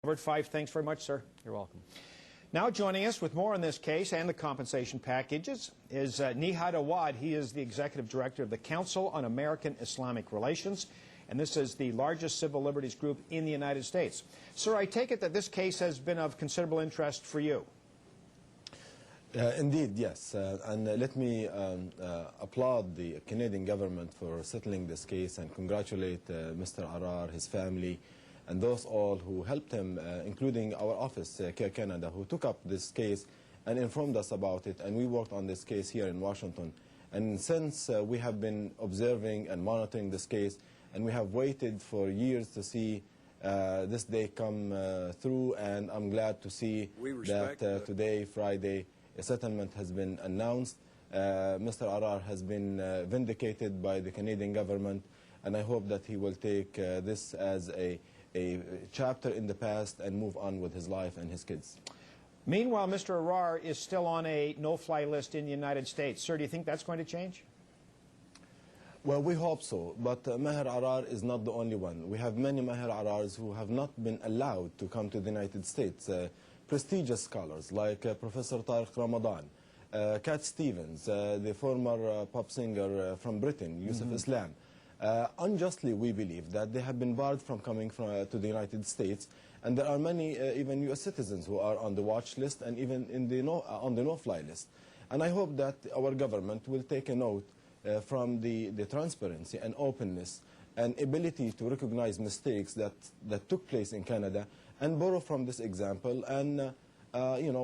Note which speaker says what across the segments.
Speaker 1: Robert Fife, thanks very much, sir.
Speaker 2: You're welcome.
Speaker 1: Now joining us with more on this case and the compensation packages is Nihad Awad. He is the Executive Director of the Council on American-Islamic Relations, and this is the largest civil liberties group in the United States. Sir, I take it that this case has been of considerable interest for you.
Speaker 3: Indeed, yes. And let me applaud the Canadian government for settling this case and congratulate Mr. Arar, his family, and those all who helped him, including our office, CAIR Canada, who took up this case and informed us about it. And we worked on this case here in Washington. And since we have been observing and monitoring this case, and we have waited for years to see this day come through, and I'm glad to see that today, Friday, a settlement has been announced. Mr. Arar has been vindicated by the Canadian government, and I hope that he will take this as a chapter in the past and move on with his life and his kids.
Speaker 1: Meanwhile, Mr. Arar is still on a no-fly list in the United States. Sir, do you think that's going to change?
Speaker 3: Well, we hope so, but Maher Arar is not the only one. We have many Maher Arars who have not been allowed to come to the United States. Prestigious scholars like Professor Tariq Ramadan, Cat Stevens, the former pop singer from Britain, Yusuf Islam. Unjustly, we believe that they have been barred from coming to the United States, and there are many even U.S. citizens who are on the watch list and even on the no-fly list. And I hope that our government will take a note from the transparency and openness and ability to recognize mistakes that took place in Canada and borrow from this example. And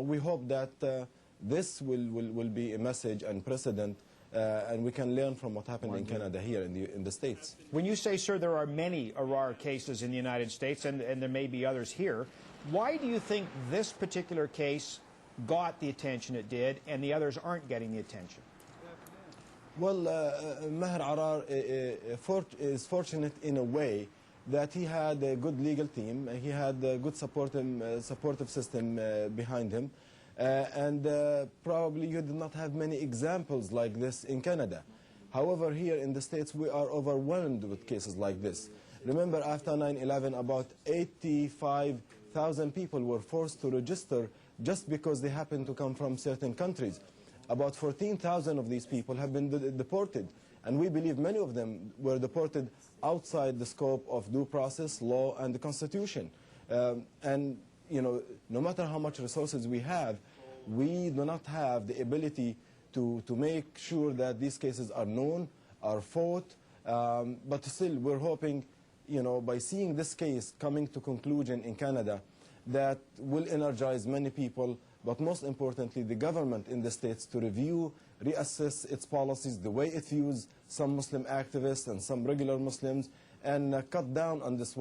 Speaker 3: we hope that this will be a message and precedent, and we can learn from what happened in Canada here in the States.
Speaker 1: When you say, sir, there are many Arar cases in the United States, and there may be others here, why do you think this particular case got the attention it did and the others aren't getting the attention?
Speaker 3: Well, Maher Arar is fortunate in a way that he had a good legal team, he had a good supportive system behind him, and probably you did not have many examples like this in Canada. However, here in the States, we are overwhelmed with cases like this. Remember, after 9/11, about 85,000 people were forced to register just because they happened to come from certain countries. About 14,000 of these people have been deported, and we believe many of them were deported outside the scope of due process, law, and the Constitution. And no matter how much resources we have, we do not have the ability to make sure that these cases are known, are fought. But still, we're hoping, by seeing this case coming to conclusion in Canada, that will energize many people, but most importantly, the government in the States to review, reassess its policies, the way it views some Muslim activists and some regular Muslims, and cut down on this